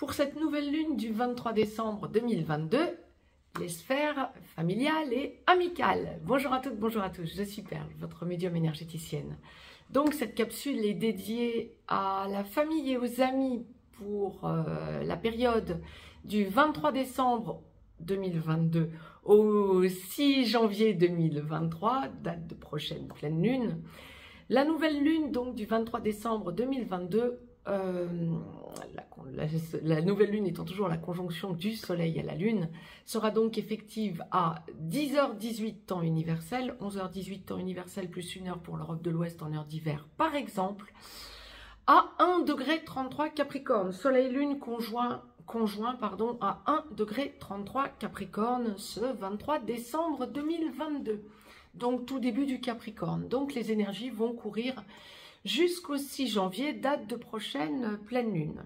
Pour cette nouvelle lune du 23 décembre 2022, les sphères familiales et amicales. Bonjour à toutes, bonjour à tous, je suis Perle, votre médium énergéticienne. Donc cette capsule est dédiée à la famille et aux amis pour la période du 23 décembre 2022 au 6 janvier 2023, date de prochaine pleine lune. La nouvelle lune donc du 23 décembre 2022, la nouvelle lune étant toujours la conjonction du soleil à la lune, sera donc effective à 10h18 temps universel, 11h18 temps universel plus 1 heure pour l'Europe de l'Ouest en heure d'hiver par exemple, à 1,33 Capricorne, soleil-lune conjoint à 1,33 Capricorne ce 23 décembre 2022. Donc tout début du Capricorne. Donc les énergies vont courir jusqu'au 6 janvier, date de prochaine pleine lune.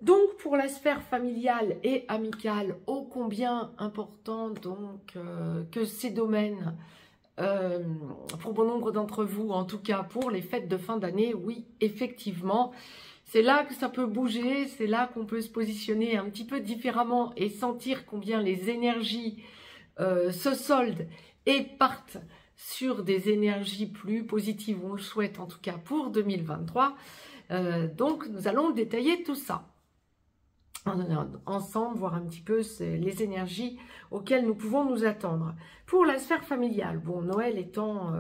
Donc pour la sphère familiale et amicale, ô combien important donc que ces domaines, pour bon nombre d'entre vous, en tout cas pour les fêtes de fin d'année, oui, effectivement, c'est là que ça peut bouger, c'est là qu'on peut se positionner un petit peu différemment et sentir combien les énergies se soldent et partent sur des énergies plus positives, on le souhaite en tout cas pour 2023. Donc nous allons détailler tout ça ensemble, voir un petit peu les énergies auxquelles nous pouvons nous attendre. Pour la sphère familiale, bon, Noël étant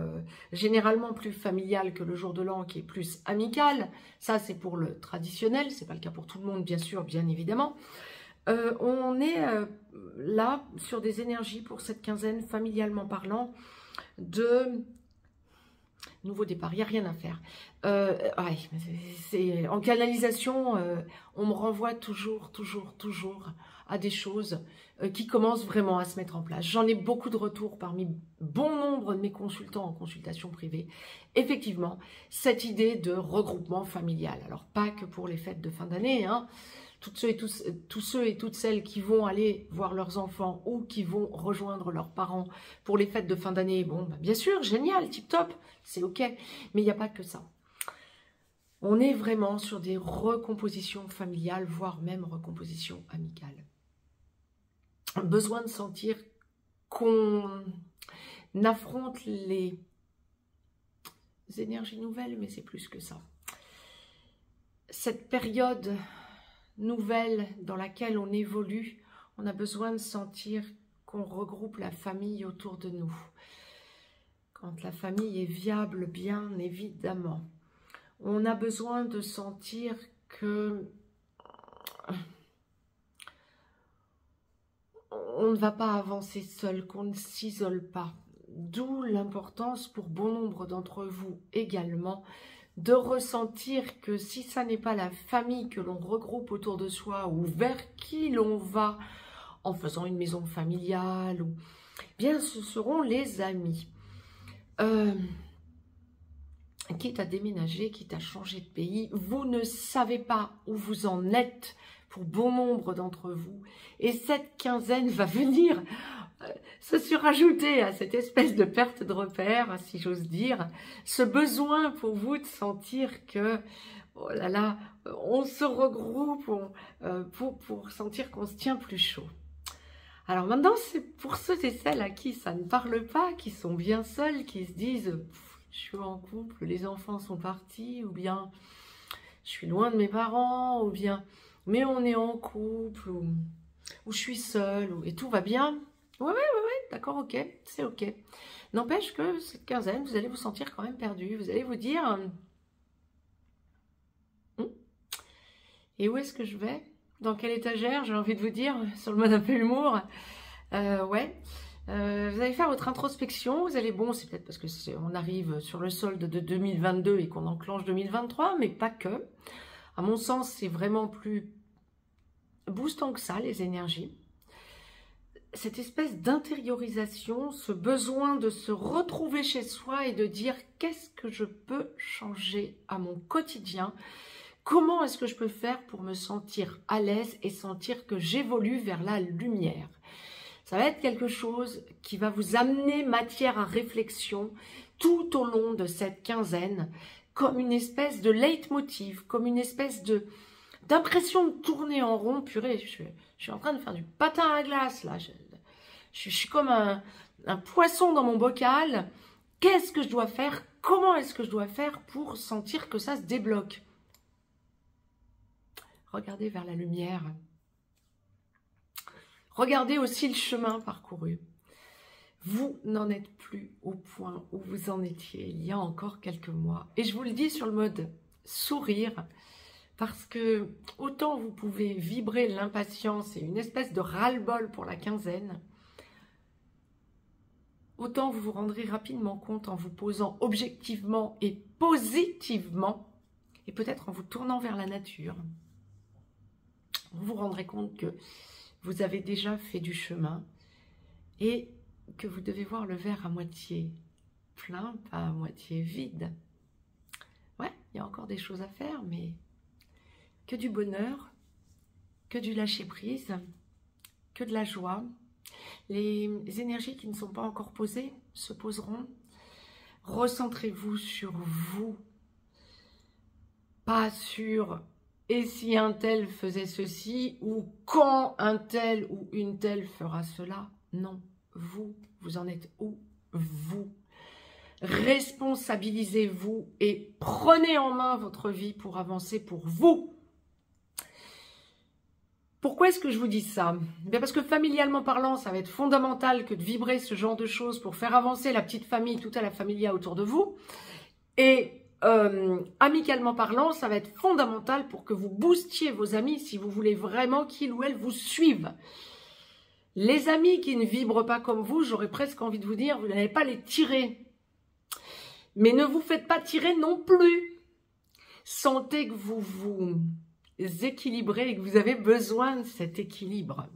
généralement plus familial que le jour de l'an qui est plus amical, ça c'est pour le traditionnel, c'est pas le cas pour tout le monde bien sûr, bien évidemment. On est là sur des énergies pour cette quinzaine, familialement parlant, de nouveau départ, il n'y a rien à faire. En canalisation, on me renvoie toujours à des choses qui commencent vraiment à se mettre en place. J'en ai beaucoup de retours parmi bon nombre de mes consultants en consultation privée. Effectivement, cette idée de regroupement familial. Alors, pas que pour les fêtes de fin d'année, hein. Tous ceux et toutes celles qui vont aller voir leurs enfants ou qui vont rejoindre leurs parents pour les fêtes de fin d'année, bon, bah bien sûr, génial, tip top, c'est ok, mais il n'y a pas que ça. On est vraiment sur des recompositions familiales, voire même recompositions amicales. Besoin de sentir qu'on affronte les énergies nouvelles, mais c'est plus que ça. Cette période nouvelle dans laquelle on évolue, on a besoin de sentir qu'on regroupe la famille autour de nous. Quand la famille est viable, bien évidemment. On a besoin de sentir que on ne va pas avancer seul, qu'on ne s'isole pas. D'où l'importance pour bon nombre d'entre vous également de ressentir que si ça n'est pas la famille que l'on regroupe autour de soi ou vers qui l'on va en faisant une maison familiale, ou bien ce seront les amis. Quitte à déménager, quitte à changer de pays, vous ne savez pas où vous en êtes pour bon nombre d'entre vous. Et cette quinzaine va venir se surajouter à cette espèce de perte de repère, si j'ose dire, ce besoin pour vous de sentir que, oh là là, on se regroupe pour sentir qu'on se tient plus chaud. Alors maintenant, c'est pour ceux et celles à qui ça ne parle pas, qui sont bien seuls, qui se disent « je suis en couple, les enfants sont partis » ou bien « je suis loin de mes parents » ou bien « mais on est en couple » ou « je suis seule » et tout va bien. Ouais, d'accord, ok, c'est ok. N'empêche que cette quinzaine, vous allez vous sentir quand même perdu. Vous allez vous dire, et où est-ce que je vais? Dans quelle étagère? J'ai envie de vous dire, sur le mode un peu humour. Vous allez faire votre introspection. Vous allez, bon, c'est peut-être parce que on arrive sur le solde de 2022 et qu'on enclenche 2023, mais pas que. À mon sens, c'est vraiment plus boostant que ça, les énergies. Cette espèce d'intériorisation, ce besoin de se retrouver chez soi et de dire qu'est-ce que je peux changer à mon quotidien, comment est-ce que je peux faire pour me sentir à l'aise et sentir que j'évolue vers la lumière. Ça va être quelque chose qui va vous amener matière à réflexion tout au long de cette quinzaine, comme une espèce de leitmotiv, comme une espèce de d'impression de tourner en rond. Purée, je suis en train de faire du patin à glace, là. Je suis comme un poisson dans mon bocal. Qu'est-ce que je dois faire? Comment est-ce que je dois faire pour sentir que ça se débloque? Regardez vers la lumière. Regardez aussi le chemin parcouru. Vous n'en êtes plus au point où vous en étiez il y a encore quelques mois. Et je vous le dis sur le mode sourire, parce que autant vous pouvez vibrer l'impatience et une espèce de ras-le-bol pour la quinzaine, autant vous vous rendrez rapidement compte en vous posant objectivement et positivement, et peut-être en vous tournant vers la nature, vous vous rendrez compte que vous avez déjà fait du chemin et que vous devez voir le verre à moitié plein, pas à moitié vide. Ouais, il y a encore des choses à faire, mais que du bonheur, que du lâcher-prise, que de la joie. Les énergies qui ne sont pas encore posées se poseront. Recentrez-vous sur vous, pas sur « et si un tel faisait ceci » ou « quand un tel ou une telle fera cela ». Non, vous en êtes où? Vous. Responsabilisez-vous et prenez en main votre vie pour avancer pour vous. Pourquoi est-ce que je vous dis ça? Bien parce que familialement parlant, ça va être fondamental que de vibrer ce genre de choses pour faire avancer la petite famille, toute la familia autour de vous. Et amicalement parlant, ça va être fondamental pour que vous boostiez vos amis si vous voulez vraiment qu'ils ou elles vous suivent. Les amis qui ne vibrent pas comme vous, j'aurais presque envie de vous dire, vous n'allez pas les tirer. Mais ne vous faites pas tirer non plus. Sentez que vous vous équilibrez et que vous avez besoin de cet équilibre.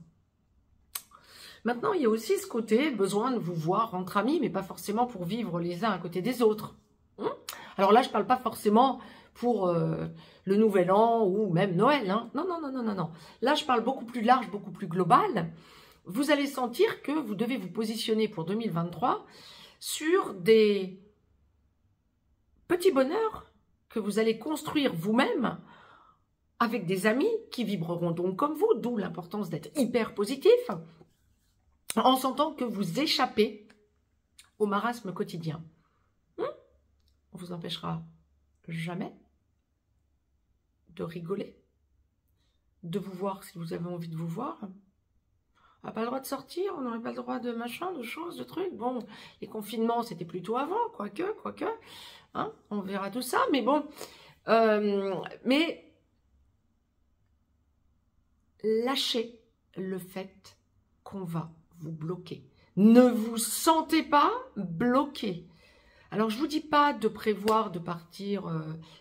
Maintenant, il y a aussi ce côté, besoin de vous voir entre amis, mais pas forcément pour vivre les uns à côté des autres. Alors là, je ne parle pas forcément pour le Nouvel An ou même Noël. Hein. Non, non, non, non, non, non. Là, je parle beaucoup plus large, beaucoup plus global. Vous allez sentir que vous devez vous positionner pour 2023 sur des petits bonheurs que vous allez construire vous-même avec des amis qui vibreront donc comme vous, d'où l'importance d'être hyper positif, en sentant que vous échappez au marasme quotidien. On ne vous empêchera jamais de rigoler, de vous voir si vous avez envie de vous voir. On n'a pas le droit de sortir, on n'aurait pas le droit de machin, de choses, de trucs. Bon, les confinements, c'était plutôt avant, quoique. Hein, on verra tout ça, mais bon. Mais lâchez le fait qu'on va vous bloquer. Ne vous sentez pas bloqué. Alors, je ne vous dis pas de prévoir de partir,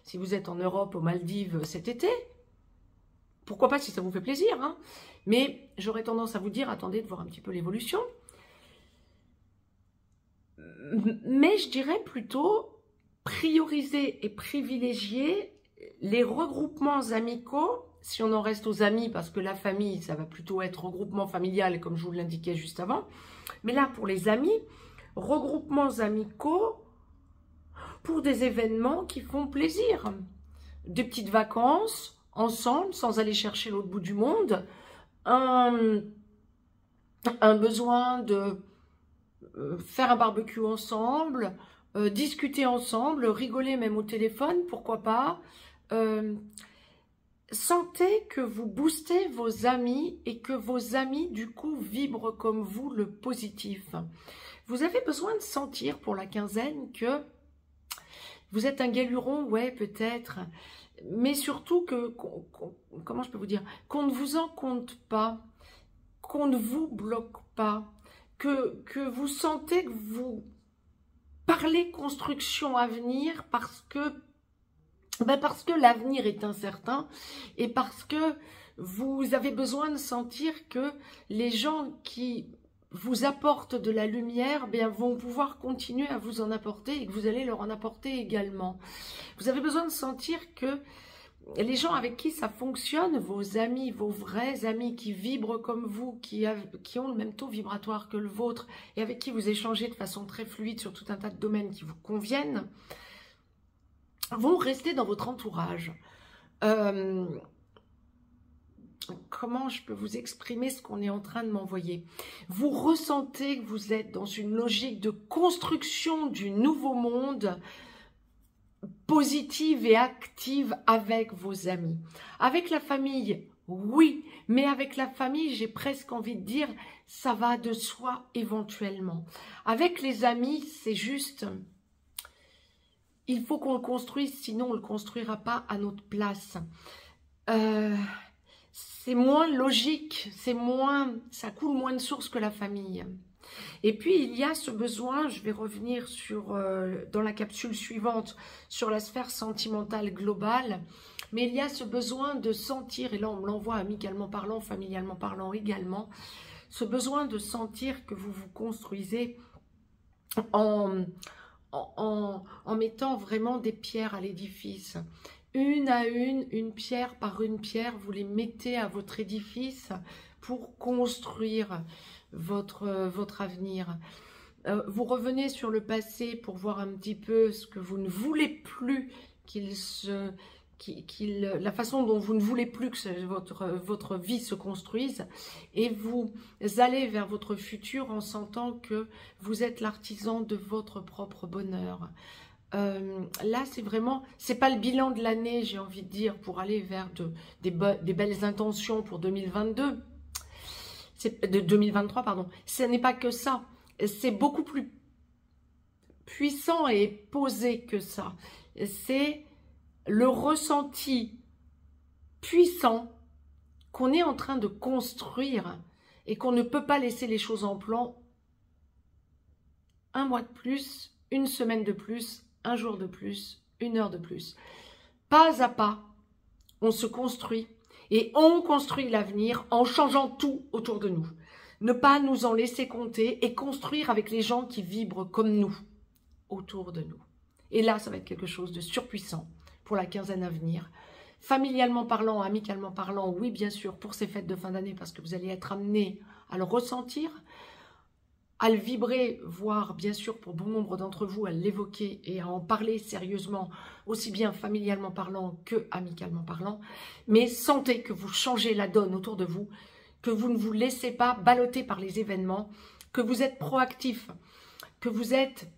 si vous êtes en Europe, aux Maldives cet été. Pourquoi pas si ça vous fait plaisir, hein. Mais j'aurais tendance à vous dire, attendez de voir un petit peu l'évolution. Mais je dirais plutôt prioriser et privilégier les regroupements amicaux, si on en reste aux amis, parce que la famille, ça va plutôt être regroupement familial, comme je vous l'indiquais juste avant. Mais là, pour les amis, regroupements amicaux pour des événements qui font plaisir. Des petites vacances ensemble, sans aller chercher l'autre bout du monde. Un besoin de faire un barbecue ensemble, discuter ensemble, rigoler même au téléphone, pourquoi pas. Sentez que vous boostez vos amis et que vos amis, du coup, vibrent comme vous le positif. Vous avez besoin de sentir pour la quinzaine que vous êtes un galuron, ouais, peut-être, mais surtout que, comment je peux vous dire, qu'on ne vous en compte pas, qu'on ne vous bloque pas, que vous sentez que vous parlez construction à venir parce que l'avenir est incertain et parce que vous avez besoin de sentir que les gens qui vous apportent de la lumière, bien, vont pouvoir continuer à vous en apporter et que vous allez leur en apporter également. Vous avez besoin de sentir que les gens avec qui ça fonctionne, vos amis, vos vrais amis qui vibrent comme vous, qui ont le même taux vibratoire que le vôtre et avec qui vous échangez de façon très fluide sur tout un tas de domaines qui vous conviennent, vont rester dans votre entourage. comment je peux vous exprimer ce qu'on est en train de m'envoyer. Vous ressentez que vous êtes dans une logique de construction du nouveau monde positive et active avec vos amis. Avec la famille, oui, mais avec la famille, j'ai presque envie de dire, ça va de soi éventuellement. Avec les amis, c'est juste, il faut qu'on le construise, sinon on ne le construira pas à notre place. C'est moins logique, ça coule moins de source que la famille. Et puis il y a ce besoin, je vais revenir dans la capsule suivante, sur la sphère sentimentale globale, mais il y a ce besoin de sentir, et là on me l'envoie amicalement parlant, familialement parlant également, ce besoin de sentir que vous vous construisez en mettant vraiment des pierres à l'édifice. Une à une pierre par une pierre, vous les mettez à votre édifice pour construire votre avenir. Vous revenez sur le passé pour voir un petit peu ce que vous ne voulez plus la façon dont vous ne voulez plus que votre vie se construise, et vous allez vers votre futur en sentant que vous êtes l'artisan de votre propre bonheur. Là, c'est vraiment, c'est pas le bilan de l'année, j'ai envie de dire, pour aller vers des belles intentions pour 2022. De 2023, pardon. Ce n'est pas que ça. C'est beaucoup plus puissant et posé que ça. C'est le ressenti puissant qu'on est en train de construire et qu'on ne peut pas laisser les choses en plan. Un mois de plus, une semaine de plus, un jour de plus, une heure de plus. Pas à pas, on se construit. Et on construit l'avenir en changeant tout autour de nous. Ne pas nous en laisser compter et construire avec les gens qui vibrent comme nous autour de nous. Et là, ça va être quelque chose de surpuissant pour la quinzaine à venir. Familialement parlant, amicalement parlant, oui, bien sûr, pour ces fêtes de fin d'année, parce que vous allez être amenés à le ressentir, à le vibrer, voire bien sûr pour bon nombre d'entre vous à l'évoquer et à en parler sérieusement, aussi bien familialement parlant que amicalement parlant. Mais sentez que vous changez la donne autour de vous, que vous ne vous laissez pas balloter par les événements, que vous êtes proactif, que vous êtes,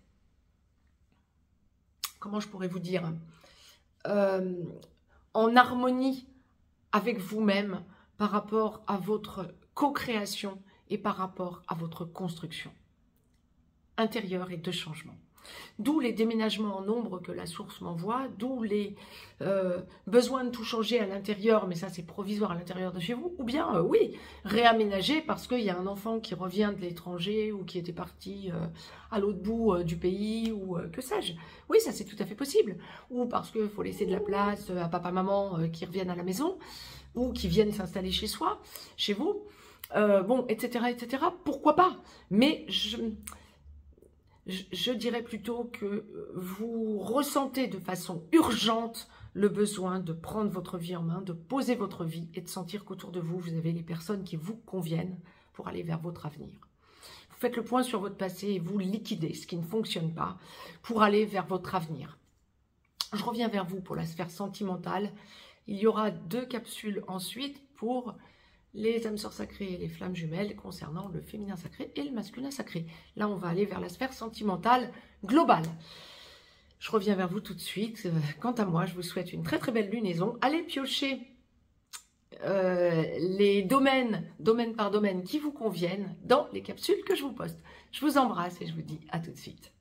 comment je pourrais vous dire, en harmonie avec vous-même par rapport à votre co-création et par rapport à votre construction intérieure et de changement. D'où les déménagements en nombre que la source m'envoie, d'où les besoins de tout changer à l'intérieur, mais ça c'est provisoire à l'intérieur de chez vous, ou bien oui, réaménager parce qu'il y a un enfant qui revient de l'étranger ou qui était parti à l'autre bout du pays ou que sais-je. Oui, ça c'est tout à fait possible. Ou parce qu'il faut laisser de la place à papa-maman qui reviennent à la maison ou qui viennent s'installer chez soi, chez vous. Bon, etc., etc. Pourquoi pas? Mais je dirais plutôt que vous ressentez de façon urgente le besoin de prendre votre vie en main, de poser votre vie et de sentir qu'autour de vous, vous avez les personnes qui vous conviennent pour aller vers votre avenir. Vous faites le point sur votre passé et vous liquidez ce qui ne fonctionne pas pour aller vers votre avenir. Je reviens vers vous pour la sphère sentimentale. Il y aura 2 capsules ensuite pour les âmes sœurs sacrées et les flammes jumelles concernant le féminin sacré et le masculin sacré. Là, on va aller vers la sphère sentimentale globale. Je reviens vers vous tout de suite. Quant à moi, je vous souhaite une très très belle lunaison. Allez piocher les domaine par domaine qui vous conviennent dans les capsules que je vous poste. Je vous embrasse et je vous dis à tout de suite.